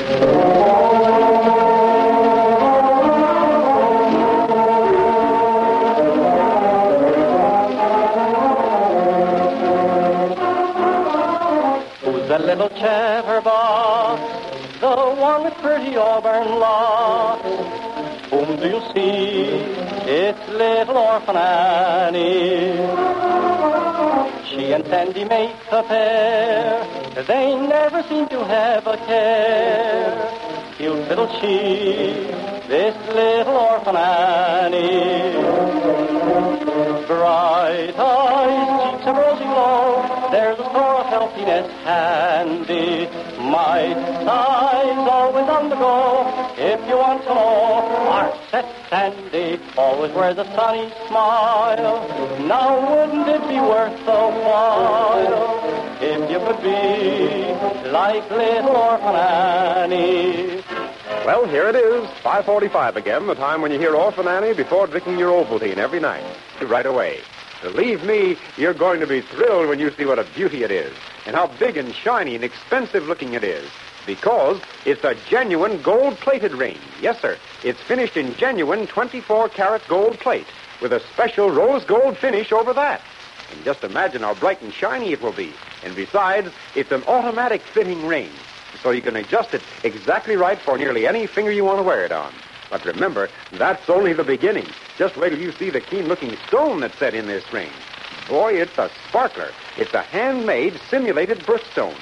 The little chatterbox, the one with pretty auburn locks. Whom do you see? It's little Orphan Annie. She and Sandy make a pair. They never seem to have a care. Cute little she, this little Orphan Annie. Bright eyes, cheeks of rosy glow. There's a store of healthiness handy. My size always on the go. If you want to know, our set Sandy always wears a sunny smile. Now wouldn't it be worth the while if you could be like little Orphan Annie? Well, here it is, 5:45 again, the time when you hear Orphan Annie before drinking your Ovaltine every night. Right away. Believe me, you're going to be thrilled when you see what a beauty it is, and how big and shiny and expensive looking it is, because it's a genuine gold-plated ring. Yes, sir. It's finished in genuine 24-karat gold plate, with a special rose gold finish over that. And just imagine how bright and shiny it will be. And besides, it's an automatic fitting ring, so you can adjust it exactly right for nearly any finger you want to wear it on. But remember, that's only the beginning. Just wait till you see the keen-looking stone that's set in this ring. Boy, it's a sparkler. It's a handmade simulated birthstone,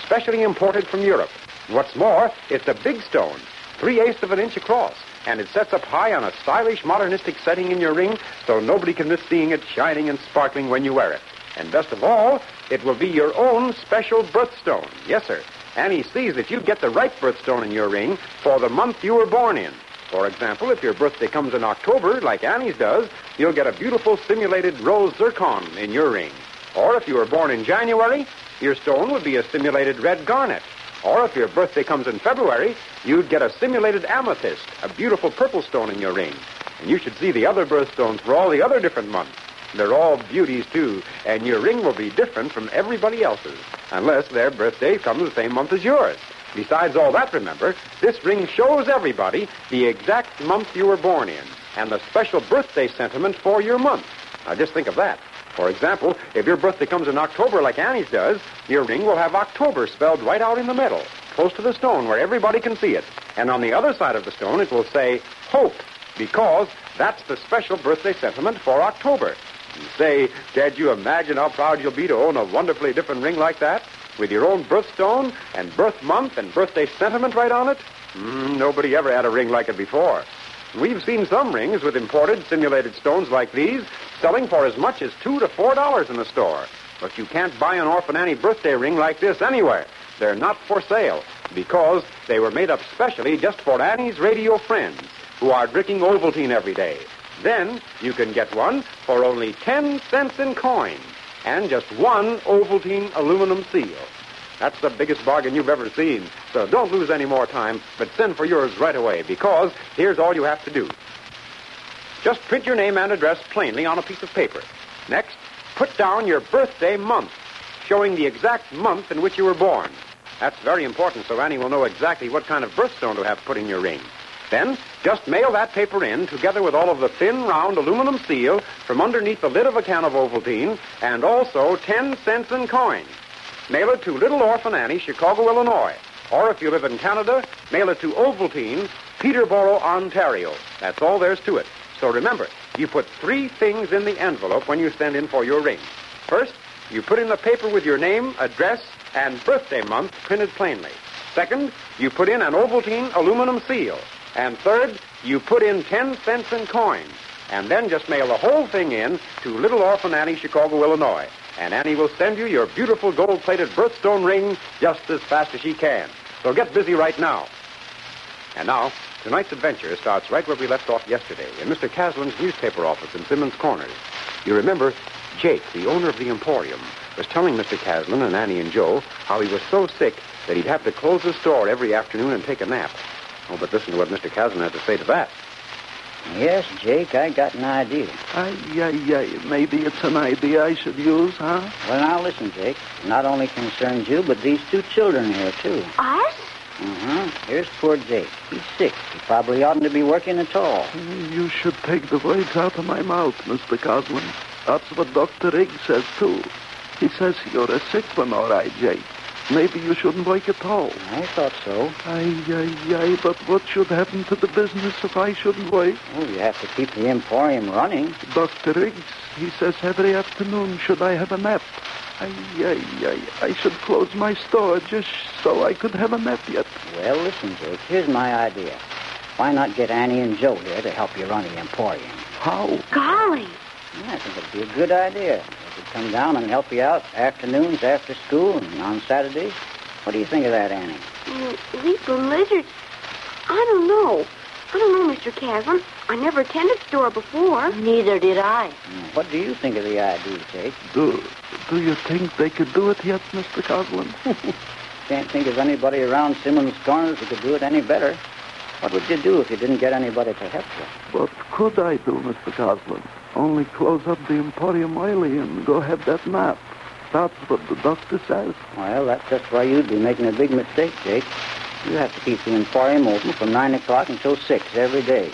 specially imported from Europe. What's more, it's a big stone, 3/8 of an inch across, and it sets up high on a stylish, modernistic setting in your ring, so nobody can miss seeing it shining and sparkling when you wear it. And best of all, it will be your own special birthstone. Yes, sir. Annie sees that you get the right birthstone in your ring for the month you were born in. For example, if your birthday comes in October, like Annie's does, you'll get a beautiful simulated rose zircon in your ring. Or if you were born in January, your stone would be a simulated red garnet. Or if your birthday comes in February, you'd get a simulated amethyst, a beautiful purple stone in your ring. And you should see the other birthstones for all the other different months. They're all beauties, too, and your ring will be different from everybody else's, unless their birthday comes the same month as yours. Besides all that, remember, this ring shows everybody the exact month you were born in and the special birthday sentiment for your month. Now, just think of that. For example, if your birthday comes in October like Annie's does, your ring will have October spelled right out in the middle, close to the stone where everybody can see it. And on the other side of the stone, it will say, Hope, because that's the special birthday sentiment for October. You say, can't you imagine how proud you'll be to own a wonderfully different ring like that? With your own birthstone and birth month and birthday sentiment right on it? Nobody ever had a ring like it before. We've seen some rings with imported simulated stones like these selling for as much as $2 to $4 in the store. But you can't buy an Orphan Annie birthday ring like this anywhere. They're not for sale because they were made up specially just for Annie's radio friends who are drinking Ovaltine every day. Then you can get one for only 10 cents in coin and just one Ovaltine aluminum seal. That's the biggest bargain you've ever seen. So don't lose any more time, but send for yours right away, because here's all you have to do. Just print your name and address plainly on a piece of paper. Next, put down your birthday month, showing the exact month in which you were born. That's very important, so Annie will know exactly what kind of birthstone to have put in your ring. Then, just mail that paper in, together with all of the thin, round aluminum seal from underneath the lid of a can of Ovaltine, and also 10 cents in coin. Mail it to Little Orphan Annie, Chicago, Illinois. Or if you live in Canada, mail it to Ovaltine, Peterborough, Ontario. That's all there's to it. So remember, you put 3 things in the envelope when you send in for your ring. First, you put in the paper with your name, address, and birthday month printed plainly. Second, you put in an Ovaltine aluminum seal. And third, you put in 10 cents in coin. And then just mail the whole thing in to Little Orphan Annie, Chicago, Illinois. And Annie will send you your beautiful gold-plated birthstone ring just as fast as she can. So get busy right now. And now, tonight's adventure starts right where we left off yesterday, in Mr. Caslin's newspaper office in Simmons Corners. You remember, Jake, the owner of the Emporium, was telling Mr. Caslin and Annie and Joe how he was so sick that he'd have to close the store every afternoon and take a nap. Oh, but listen to what Mr. Caslin has to say to that. Yes, Jake, I got an idea. Maybe it's an idea I should use, huh? Well, now listen, Jake. It not only concerns you, but these 2 children here, too. Us? Mm-hmm. Here's poor Jake. He's sick. He probably oughtn't to be working at all. You should take the words out of my mouth, Mr. Coslin. That's what Dr. Riggs says, too. He says you're a sick one, all right, Jake. Maybe you shouldn't work at all. I thought so. Aye, but what should happen to the business if I shouldn't work? Well, you have to keep the emporium running. Dr. Riggs, he says every afternoon should I have a nap. I should close my store just so I could have a nap yet. Well, listen, Jake, here's my idea. Why not get Annie and Joe here to help you run the emporium? How? Golly. Yeah, I think it'd be a good idea. They could come down and help you out afternoons after school and on Saturdays. What do you think of that, Annie? Leaping lizards. I don't know, Mr. Caslin. I never attended a store before. Neither did I. What do you think of the idea, Jake? Do you think they could do it yet, Mr. Coslin? Can't think of anybody around Simmons Corners who could do it any better. What would you do if you didn't get anybody to help you? What could I do, Mr. Coslin? Only close up the emporium early and go have that nap. That's what the doctor says. Well, that's just why you'd be making a big mistake, Jake. You have to keep the emporium open from 9 o'clock until 6 every day.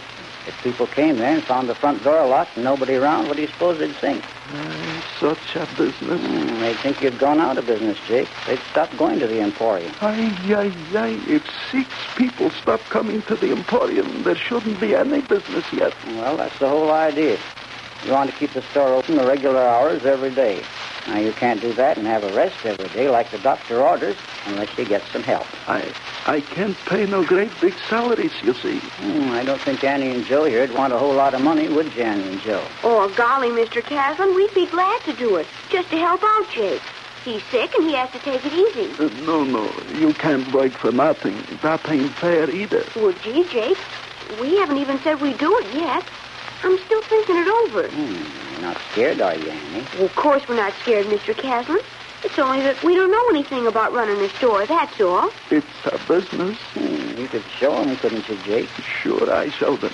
If people came there and found the front door locked and nobody around, what do you suppose they'd think? Such a business. They'd think you'd gone out of business, Jake. They'd stop going to the emporium. If 6 people stop coming to the emporium, there shouldn't be any business yet. Well, that's the whole idea. You want to keep the store open the regular hours every day. Now, you can't do that and have a rest every day like the doctor orders unless you get some help. I can't pay no great big salaries, you see. I don't think Annie and Joe here'd want a whole lot of money, would you, Annie and Joe? Oh, golly, Mr. Caslin, we'd be glad to do it, just to help out Jake. He's sick and he has to take it easy. No, you can't work for nothing. That ain't fair either. Well, gee, Jake, we haven't even said we'd do it yet. I'm still thinking it over. You're not scared, are you, Annie? Well, of course we're not scared, Mr. Caslin. It's only that we don't know anything about running a store, that's all. It's a business. You could show them, couldn't you, Jake? Sure, I show them.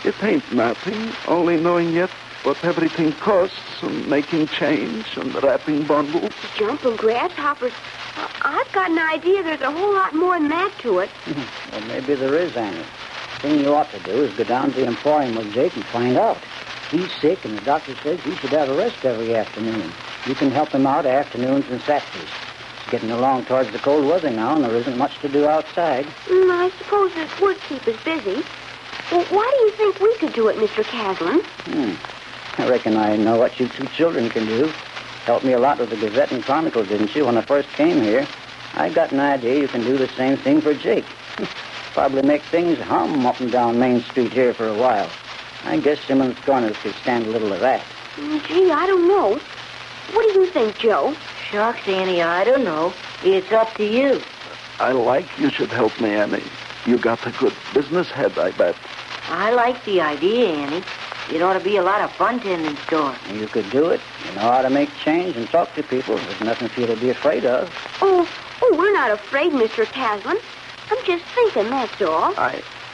It ain't nothing, only knowing yet what everything costs and making change and wrapping bundles. Jumping grasshoppers. I've got an idea there's a whole lot more than that to it. Well, maybe there is, Annie. The thing you ought to do is go down to the emporium with Jake and find out. He's sick, and the doctor says he should have a rest every afternoon. You can help him out afternoons and Saturdays. It's getting along towards the cold weather now, and there isn't much to do outside. I suppose it would keep us busy. Well, why do you think we could do it, Mr. Caslin? I reckon I know what you 2 children can do. Helped me a lot with the Gazette and Chronicle, didn't you, when I first came here? I got an idea you can do the same thing for Jake. Probably make things hum up and down Main Street here for a while. I guess Simmons Corners could stand a little of that. Gee, I don't know. What do you think, Joe? Shucks, Annie, I don't know. It's up to you. I like you should help me, Annie. You got a good business head, I bet. I like the idea, Annie. It ought to be a lot of fun tending store. You could do it. You know how to make change and talk to people. There's nothing for you to be afraid of. Oh, we're not afraid, Mr. Caslin. I'm just thinking, that's all.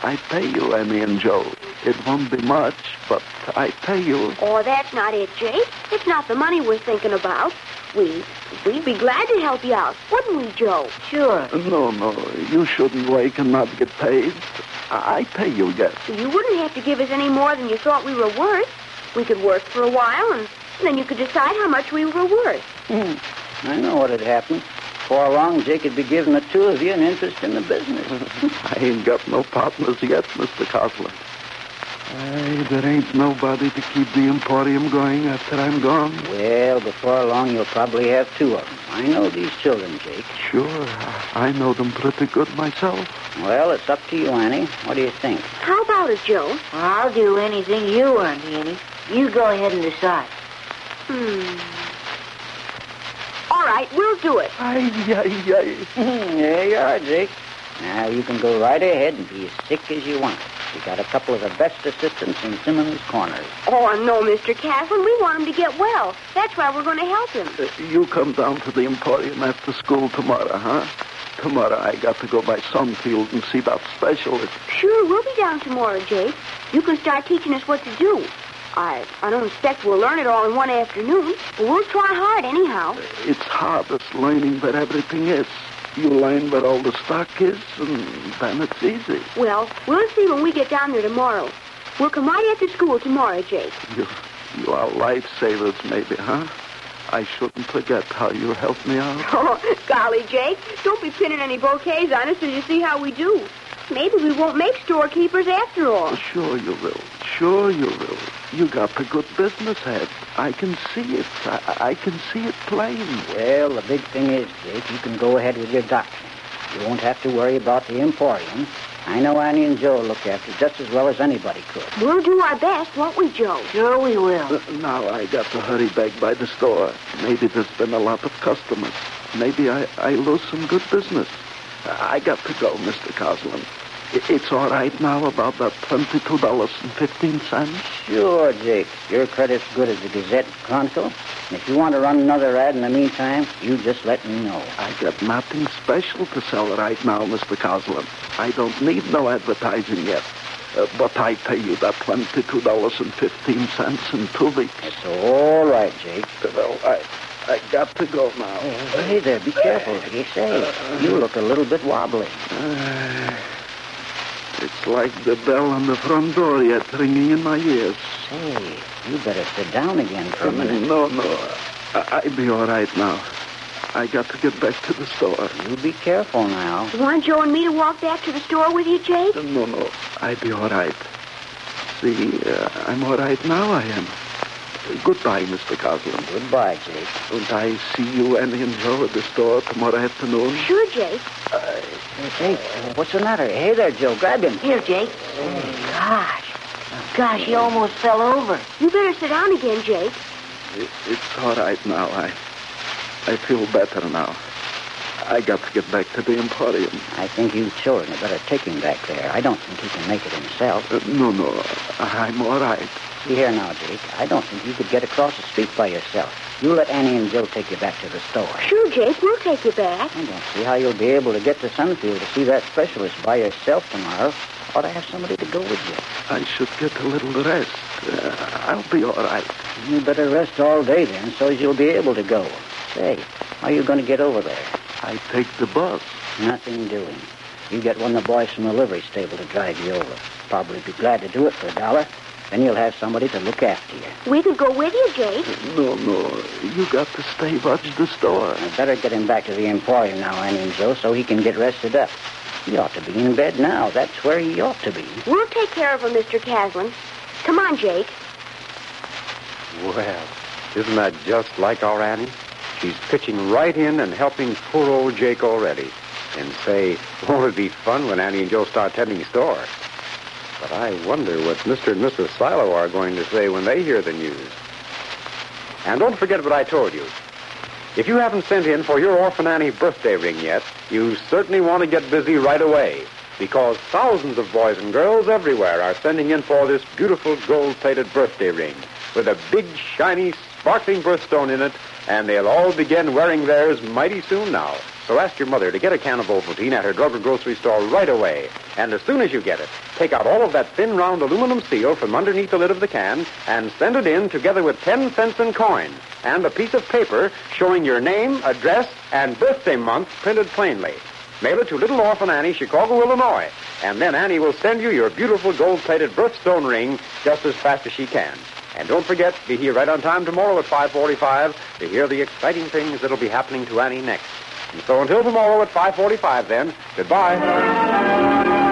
I pay you, Annie and Joe. It won't be much, but I pay you. Oh, that's not it, Jake. It's not the money we're thinking about. We'd be glad to help you out, wouldn't we, Joe? Sure. No, you shouldn't work and not get paid. I pay you, yes. You wouldn't have to give us any more than you thought we were worth. We could work for a while, and then you could decide how much we were worth. I know what'd happen. Before long, Jake would be giving the 2 of you an interest in the business. I ain't got no partners yet, Mr. Coslin. There ain't nobody to keep the emporium going after I'm gone. Well, before long, you'll probably have 2 of them. I know these children, Jake. Sure, I know them pretty good myself. Well, it's up to you, Annie. What do you think? How about it, Joe? I'll do anything you want, Annie. You go ahead and decide. All right, we'll do it. There you are, Jake. Now, you can go right ahead and be as sick as you want. We got a couple of the best assistants in Simmons Corners. Oh, no, Mr. Caslin. We want him to get well. That's why we're going to help him. You come down to the emporium after school tomorrow, huh? Tomorrow I got to go by Sunfield and see that specialist. Sure, we'll be down tomorrow, Jake. You can start teaching us what to do. I don't expect we'll learn it all in one afternoon, but we'll try hard anyhow. It's hardest learning where everything is. You learn where all the stock is, and then it's easy. Well, we'll see when we get down there tomorrow. We'll come right after school tomorrow, Jake. You are lifesavers, maybe, huh? I shouldn't forget how you helped me out. Oh, golly, Jake. Don't be pinning any bouquets on us till you see how we do. Maybe we won't make storekeepers after all. Sure you will. Sure you will. You got the good business head. I can see it. I can see it plain. Well, the big thing is, Jake, you can go ahead with your doctrine. You won't have to worry about the emporium. I know Annie and Joe look after it just as well as anybody could. We'll do our best, won't we, Joe? Sure we will. Now I got to hurry back by the store. Maybe there's been a lot of customers. Maybe I lose some good business. I got to go, Mr. Coslin. It's all right now about that $22.15? Sure, Jake. Your credit's good as the Gazette Chronicle. And if you want to run another ad in the meantime, you just let me know. I got nothing special to sell right now, Mr. Coslin. I don't need no advertising yet. But I pay you that $22.15 in 2 weeks. It's all right, Jake. Well, I got to go now. Hey there, be careful. You say, you look a little bit wobbly. It's like the bell on the front door yet ringing in my ears. Say, you better sit down again for a minute. No. I'll be all right now. I got to get back to the store. You be careful now. You want Joe and me to walk back to the store with you, Jake? No. I'll be all right. See, I'm all right now, I am. Goodbye, Mr. Coslin. Goodbye, Jake. Don't I see you, Annie and Joe, at the store tomorrow afternoon? Sure, Jake. Jake, what's the matter? Hey there, Joe. Grab him. Here, Jake. Gosh, he almost fell over. You better sit down again, Jake. It's all right now. I feel better now. I got to get back to the Emporium. I think you children had better take him back there. I don't think he can make it himself. No. I'm all right. See here now, Jake. I don't think you could get across the street by yourself. You let Annie and Joe take you back to the store. Sure, Jake. We'll take you back. I don't see how you'll be able to get to Sunfield to see that specialist by yourself tomorrow. Ought to have somebody to go with you. I should get a little rest. I'll be all right. You better rest all day then, so as you'll be able to go. Say, how are you going to get over there? I take the bus. Nothing doing. You get one of the boys from the livery stable to drive you over. Probably be glad to do it for $1. Then you'll have somebody to look after you. We could go with you, Jake. No. You got to stay watch the store. I better get him back to the Emporium now, Annie and Joe, so he can get rested up. He ought to be in bed now. That's where he ought to be. We'll take care of him, Mr. Caslin. Come on, Jake. Well, isn't that just like our Annie? She's pitching right in and helping poor old Jake already. And say, won't it be fun when Annie and Joe start tending store? But I wonder what Mr. and Mrs. Silo are going to say when they hear the news. And don't forget what I told you. If you haven't sent in for your Orphan Annie birthday ring yet, you certainly want to get busy right away, because thousands of boys and girls everywhere are sending in for this beautiful gold-plated birthday ring with a big, shiny, sparkling birthstone in it, and they'll all begin wearing theirs mighty soon now. So ask your mother to get a can of Ovaltine at her drug or grocery store right away. And as soon as you get it, take out all of that thin, round aluminum seal from underneath the lid of the can and send it in together with 10 cents in coin and a piece of paper showing your name, address, and birthday month printed plainly. Mail it to Little Orphan Annie, Chicago, Illinois, and then Annie will send you your beautiful gold-plated birthstone ring just as fast as she can. And don't forget, be here right on time tomorrow at 5:45 to hear the exciting things that'll be happening to Annie next. And so until tomorrow at 5:45 then, goodbye.